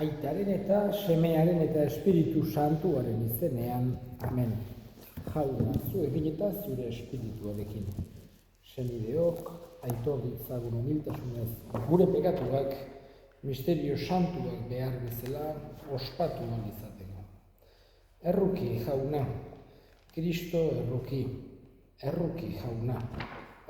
Aitaren eta Semearen eta Espiritu Santuaren izenean, amen. Jauna, zuekin eta zure espirituarekin. Senideok, aitor ditzagun humiltasunez, gure pekatuak, misterio santuak behar bezala ospatu ahal izateko. Erruki, jauna, Kristo erruki, jauna.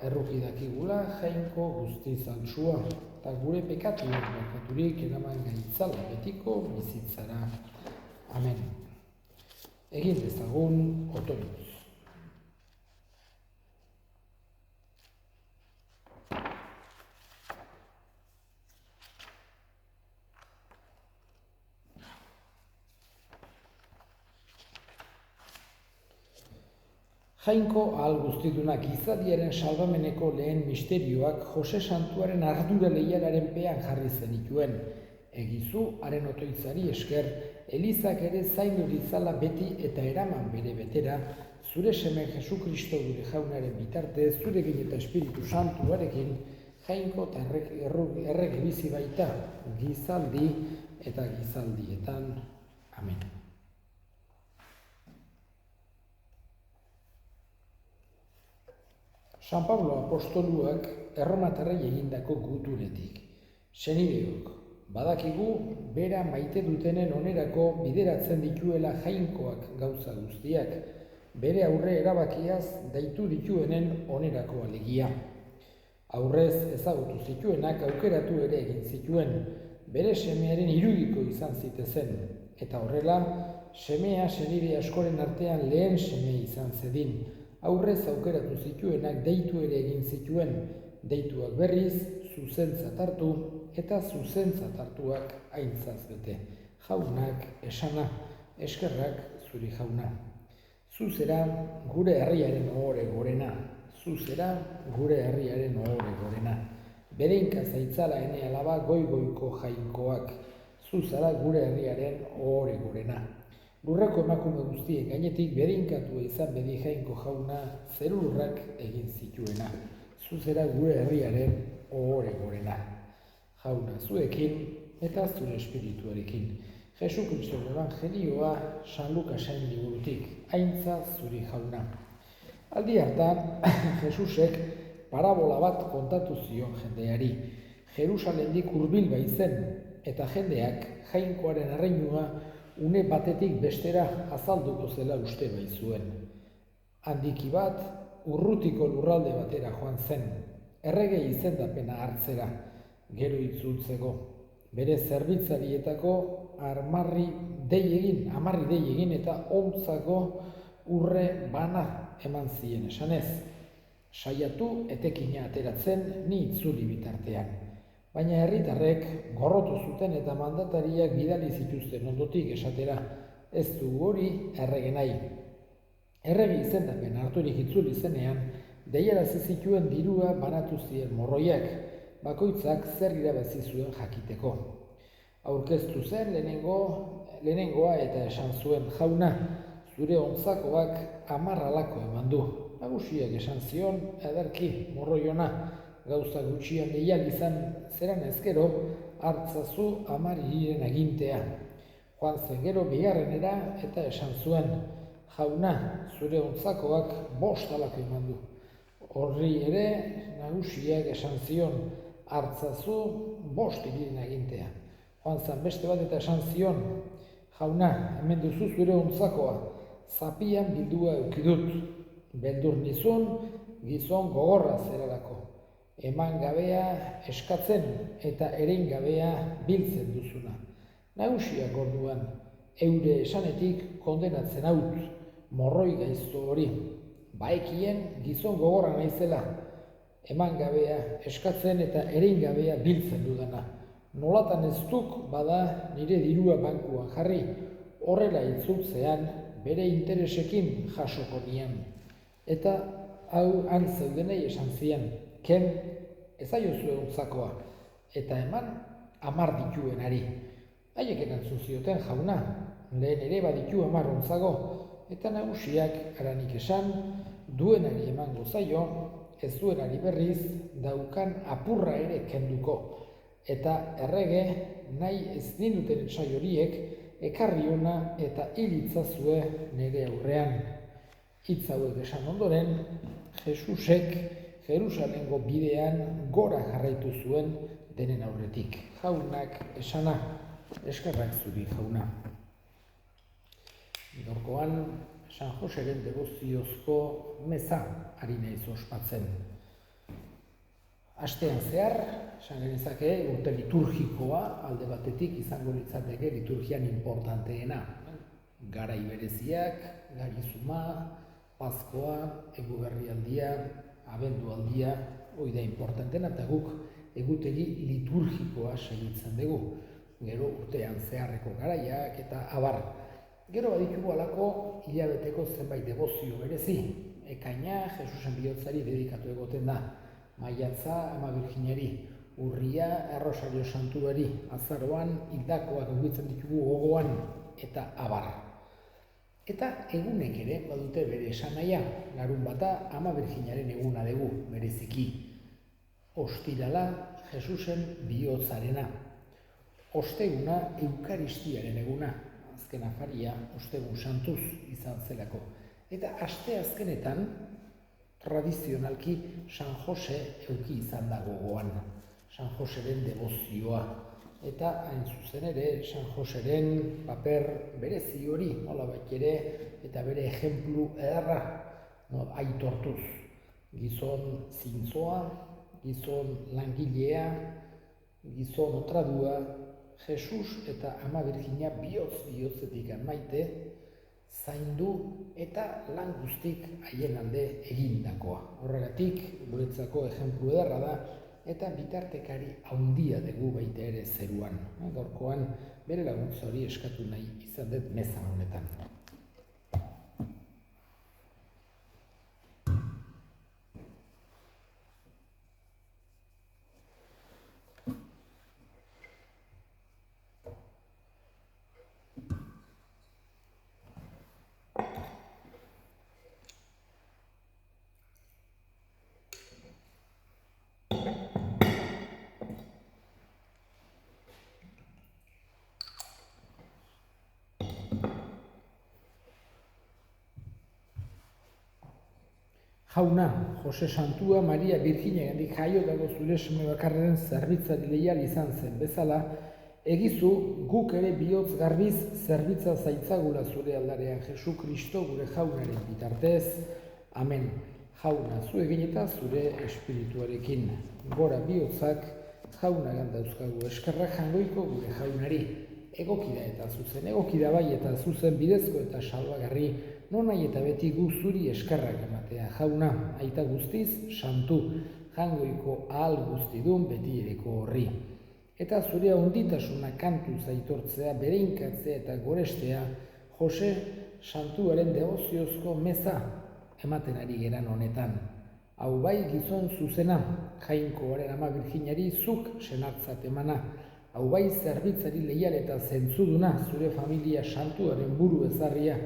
Erruki dakigula jainko guztiz altsua, eta gure pekatuak barkaturik eraman gaitzala betiko bizitzara. Amen. Egin dezagun otoitz. Jainko ahal guztidunak izadiaren salbameneko lehen misterioak Jose Santuaren ardura leialaren pean jarri zenituen. Egizu, haren otoitzari esker, Elizak ere zaindu ditzala beti eta eraman bere betera, zure seme Jesu Kristo gure jaunaren bitartez, zurekin eta Espiritu Santuarekin, jainko eta errege bizi baita, gizaldi eta gizaldietan. Amen. San Pablo apostoluak erromatarrei egindako gutunetik. Senideok, badakigu bera maite dutenen onerako bideratzen dituela jainkoak gauza guztiak, bere aurre erabakiaz daitu dituenen onerako alegia. Aurrez ezagutu zituenak aukeratu ere egin zituen, bere semearen irudiko izan zitezen, eta horrela, semea senide askoren artean lehen seme izan zedin, aurrez aukeratu zituenak deitu ere egin zituen, deituak berriz, zuzentzat hartu eta zuzentzat hartuak aintzaz bete. Jaunak esana, eskerrak zuri jauna. Zuzera gure herriaren ohore gorena, zuzera gure herriaren ohore gorena. Bereinka zaitzala ene alaba goigoiko jainkoak, zuzara gure herriaren ohore gorena. Lurreko emakume guztien gainetik berinkatua izan bedi jainko jauna zerurrak egin zituena. Zuzera gure herriaren ohore gorena. Jauna zuekin eta zure espirituarekin. Jesu Kristoren evangelioa San Lukasen liburutik, aintza zuri jauna. Aldi hartan, Jesusek parabola bat kontatu zion jendeari. Jerusalendik hurbil baitzen eta jendeak jainkoaren erreinua une batetik bestera azalduko zela uste baitzuen. Handiki bat, urrutiko lurralde batera joan zen, errege izendapena hartzera, gero itzultzeko. Bere zerbitzarietako amarri dei egin eta ontzako urre bana eman zien esanez. Saiatu etekina ateratzen ni itzuli bitartean. Baina herritarrek gorrotu zuten eta mandatariak bidali zituzten ondotik esatera, ez du hori errege nahi. Errege izendapen harturik itzuli zenean, deiarazi zituen dirua banatu zien morroiak, bakoitzak zer irabazi zuen jakiteko. Aurkeztu zen lehenengoa eta esan zuen, jauna, zure ontzakoak 10 halako eman du. Nagusiak esan zion, ederki, morroi ona, gauza gutxian gehiago izan zeran ezkero, hartzazu 10 hiriren agintea. Joan zen gero bigarrenera eta esan zuen, jauna, zure ontzakoak 5 halako eman du. Horri ere nagusiak esan zion, hartzazu 5 hiriren agintea. Joan zen beste bat eta esan zion, jauna, hemen duzu zure ontzakoa, zapian bildua eukidut. Beldur nizun, gizon gogorra zerarako. Eman gabea eskatzen eta erein gabea biltzen duzuna. Nagusiak orduan, eure esanetik kondenatzen haut, morroi gaizto hori. Baekien gizon gogorra naizela, eman gabea eskatzen eta erein gabea biltzen dudana. Nolatan ez duk bada nire dirua bankuan jarri, horrela itzultzean bere interesekin jasoko nian. Eta hau han zeudenei esan zian, ken ezaiozue ontzakoa, eta eman 10 dituenari. Haiek erantzun zioten, jauna, lehen ere baditu 10 ontzago, eta nagusiak haranik esan, duenari emango zaio, ez duenari berriz, daukan apurra ere kenduko. Eta errege, nahi ez ninduten etsai horiek, ekarri ona eta hil itzazue nire aurrean. Hitz hauek esan ondoren, Jesusek Jerusalengo bidean gora jarraitu zuen denen aurretik. Jaunak esana, eskerrak zuri jauna. Gaurkoan, San Joseren devoziozko meza ari naiz ospatzen. Astean zehar, esan genezake urte liturgikoa alde batetik izango litzateke liturgian importanteena. Garai bereziak, garizuma, Paskoa, eguberrialdia, abendualdia, hori da importantena, eta guk egutegi liturgikoa segitzen dugu. Gero urtean zeharreko garaiak eta abar. Gero baditugu alako hilabeteko zenbait devozio berezi. Ekaina Jesusen bihotzari dedikatu egoten da. Maiatza Ama Birjinari, urria Errosario Santuari, azaroan hildakoak ugitzen ditugu gogoan eta abar. Eta egunek ere badute bere esanahia, larunbata Ama Birjinaren eguna dugu bereziki. Ostirala Jesusen bihotzarena. Osteguna Eukaristiaren eguna. Azken afaria ostegun santuz izan zelako. Eta aste azkenetan, tradizionalki San Jose euki izan da gogoan. San Joseren devozioa. Eta hain zuzen ere, San Joseren paper berezi hori, nolabait ere, eta bere ejemplu ederra aitortuz. Gizon zintzoa, gizon langilea, gizon otradua, Jesus eta Ama Birjina bihotz-bihotzetik maite, zaindu eta lan guztik haien alde egindakoa. Horregatik, guretzako ejemplu ederra da, eta bitartekari handia dugu baita ere zeruan. Gaurkoan bere laguntza hori eskatu nahi izan dut meza honetan. Jauna, Jose Santua Maria Birjinagandik jaio dago zure seme bakarren zerbitzari leial izan zen bezala, egizu guk ere bihotz garbiz zerbitza zaitzagula zure aldarean Jesu Kristo gure jaunaren bitartez. Amen. Jauna, zu egin eta zure espirituarekin. Gora bihotzak jaunagan dauzkagu eskerrak jangoiko gure jaunari. Egokida eta zuzen, egokida bai eta zuzen bidezko eta salbagarri, non nahi eta beti gu zuri eskerrak ematea. Jauna, aita guztiz, santu, jangoiko ahal guztidun betireko horri. Eta zure handitasuna kantuz aitortzea, bereinkatzea eta gorestea, Jose Santuaren devoziozko meza ematen ari geran honetan. Hau bai gizon zuzena, Jainkoaren Ama Birjinari zuk senartzat emana. Hau bai zerbitzari leial eta zentzuduna, zure familia Santuaren buru ezarria,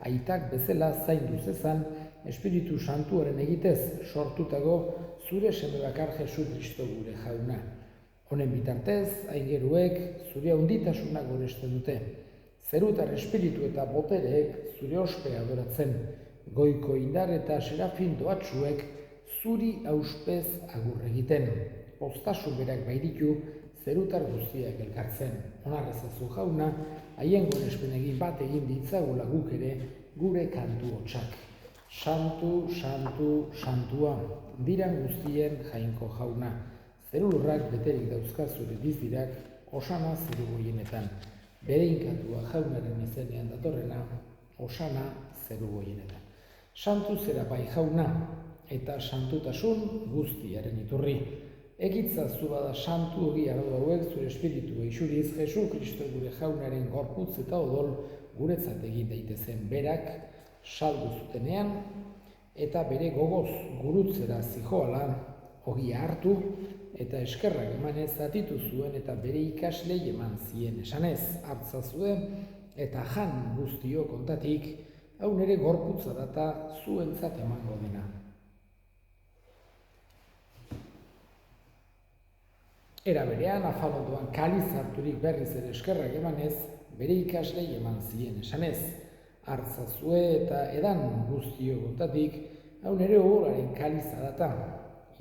aitak bezala zaindu zezan, Espiritu Santuaren egitez sortutago zure seme bakar Jesu Kristo gure jauna. Honen bitartez, aingeruek zure handitasuna goresten dute. Zerutar espiritu eta botereek zure ospea adoratzen, goiko indar eta serafin doatsuek zuri auspez agur egiten. Postasun berak baititu zerutar guztiak elkartzen. Onarrezazu jauna, haien gorespenegin bat egin ditzagula guk ere gure kantu hotsak. Santu, santu, santua, diran guztien Jainko jauna. Zerulurrak beterik dauzka zure dizdirak, osana zeru goienetan. Bereinkatua jaunaren izenean datorrena, osana zeru goienetan. Santu zera bai jauna, eta santutasun guztiaren iturri. Egitzazu bada santu hori arau hauek zure espiritu eixuriz, Jesu Kristo gure jaunaren gorputz eta odol guretzat egin daitezen berak, saldu zutenean, eta bere gogoz gurutzera zijoala, ogia hartu, eta eskerrak emanez zatitu zuen eta bere ikaslei eman zien esanez, hartza zuen eta jan guztio kontatik, hau nere gorputza data zuentzat emango dena. Era berean, afalondoan kaliz harturik berriz ere eskerrak emanez, bere ikaslei eman zien esanez, hartza zue eta edan guztio kontatik, hau nere odolaren kaliza data,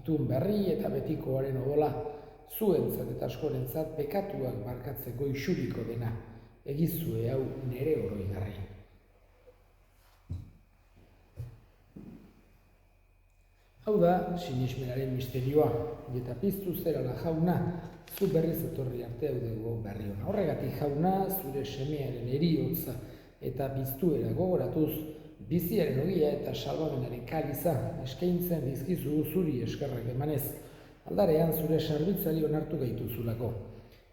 itun berri eta betikoaren odola, zuentzat eta askorentzat bekatuak barkatzeko isuriko dena, egizue hau nere oroigarri. Hau da, sinismenaren misterioa, eta piztu zerala jauna, zu berriz etorri arte hau dugu berri hona. Horregatik jauna, zure semearen eriotza eta piztuera gogoratuz, biziaren ogia eta salbamenaren kaliza eskaintzen dizkizu zuri eskerrak emanez, aldarean zure sarbitzari onartu gaituzulako.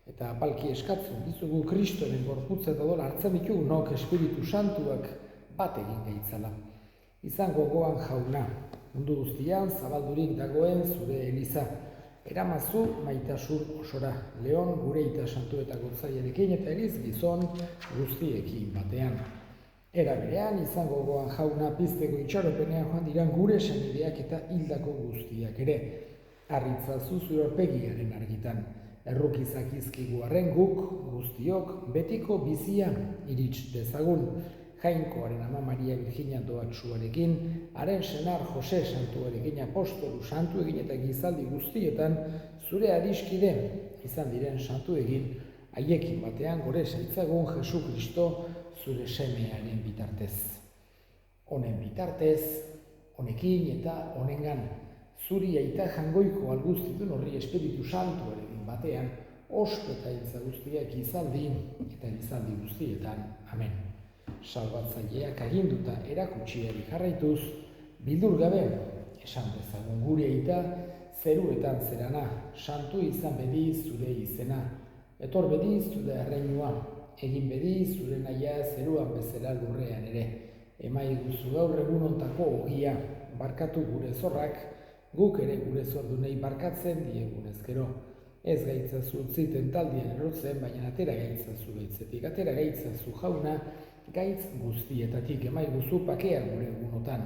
Eta apalki eskatzen dizugu Kristoren gorputza eta odola hartzen ditugu nok Espiritu Santuak bat egin gaitzala. Izan gogoan jauna, mundu guztian zabaldurik dagoen zure eliza. Eramazu maitasun osora, Leon gure ita santu eta gotzaiarekin eta eriz gizon guztiekin batean. Era berean, izan gogoan jauna pizteko itxaropenean joan diran gure senideak eta hildako guztiak ere. Harritzazu zure aurpegiaren argitan. Errukizak izkigu arren guk guztiok betiko bizia irits dezagun. Jainkoaren ama Maria Virginia doatsuarekin, haren senar Jose santuarekin apostolu santuekin eta gizaldi guztietan zure adiskide izan diren santuekin, haiekin batean gore zaitzagun Jesu Kristo zure semearen bitartez. Honen bitartez, honekin eta honengan, zuri aita jangoiko alguztitun horri Espiritu Santuarekin batean, ospetaitza guztiak gizaldi eta gizaldi guztietan. Amen. Salbatzaileak aginduta erakutsiari jarraituz, bildur gabe, esan dezagun gure aita, zeruetan zerana, santu izan bedi zure izena, etor bedi zure erreinua, egin bedi zure naia zeruan bezala lurrean ere, emaiguzu gaur egun ontako ogia, barkatu gure zorrak, guk ere gure zordunei barkatzen diegunezkero. Ez gaitzazu utzi tentaldien erotzen, baina atera gaitzazu gaitzetik, atera gaitzazu jauna, gaitz guztietatik emaiguzu pakea gure egunotan.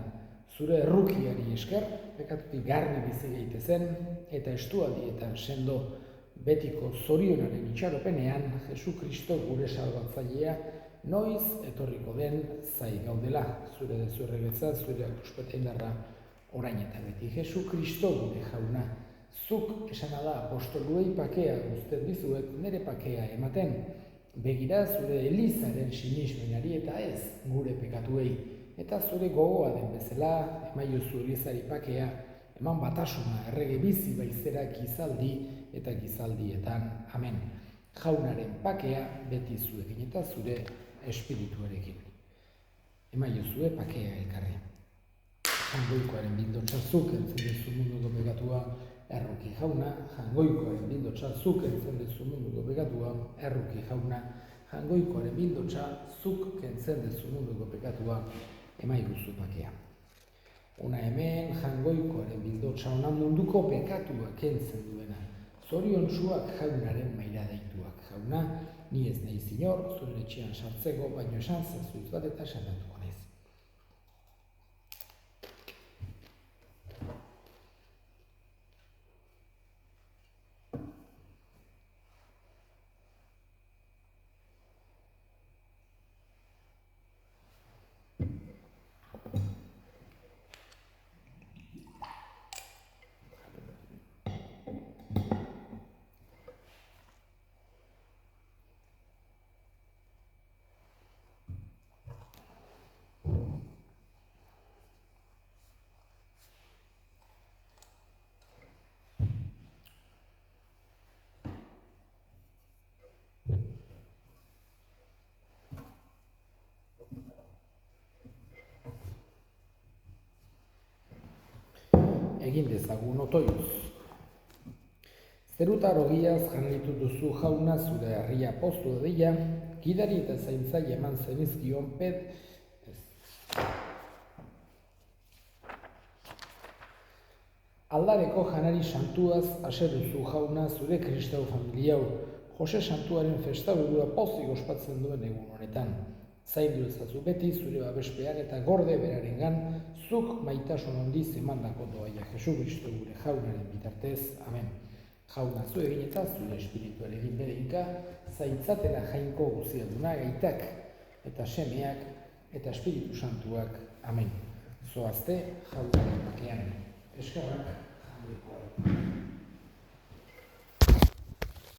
Zure errukiari esker, bekatutik garbi bizi gaitezen, eta estualdietan sendo betiko zorionaren itxaropenean, Jesu Kristo gure salbatzailea, noiz etorriko den zai gaudela, zure dezurrebetza, zure akuspeta indarra orain eta beti. Jesu Kristo gure jauna, zuk esana da apostoluei pakea guztet dizuet nire pakea ematen, begira zure elizaren sinismenari eta ez gure pekatuei, eta zure gogoa den bezala, emaiozu elizari pakea, eman batasuna errege bizi baizera gizaldi eta gizaldietan. Amen. Jaunaren pakea beti zuekin eta zure espirituarekin. Emaiozue pakea elkarri. Jangoikoaren bildotsa zuk entzen dezu munduko pegatua, erruki jauna, jangoikoaren bildotsa zuk entzen dezu munduko pegatua, erruki jauna, jangoikoaren bildotsa zuk entzen dezu munduko pegatua, emaiguzu pakea. Ona hemen jangoikoaren bildotsa ona munduko pekatua kentzen duena. Zoriontsuak jaunaren maila deituak. Jauna, ni ez nahi zinor, zure etxean sartzeko, baino esan zazuz bat eta sendatuko naiz. Egin dezagun otoioz. Zerutar ogiaz jarraitu duzu jauna zure herria poztu dadila, gidari eta zaintzaile eman zenizkion Aldareko janari santuaz ase duzu jauna zure kristau familiau, Jose Santuaren festaburua pozik ospatzen duen egun honetan. Zaindu ezazu beti zure babespean eta gorde berarengan zuk maitasun handiz emandako doaia Jesu Kristo gure jaunaren bitartez. Amen. Jauna zu egin eta zure espirituarekin bereinka, zaitzatela jainko guziaduna gaitak eta semeak eta Espiritu Santuak. Amen. Zoazte jaunaren bakean. Eskerrak jauneko.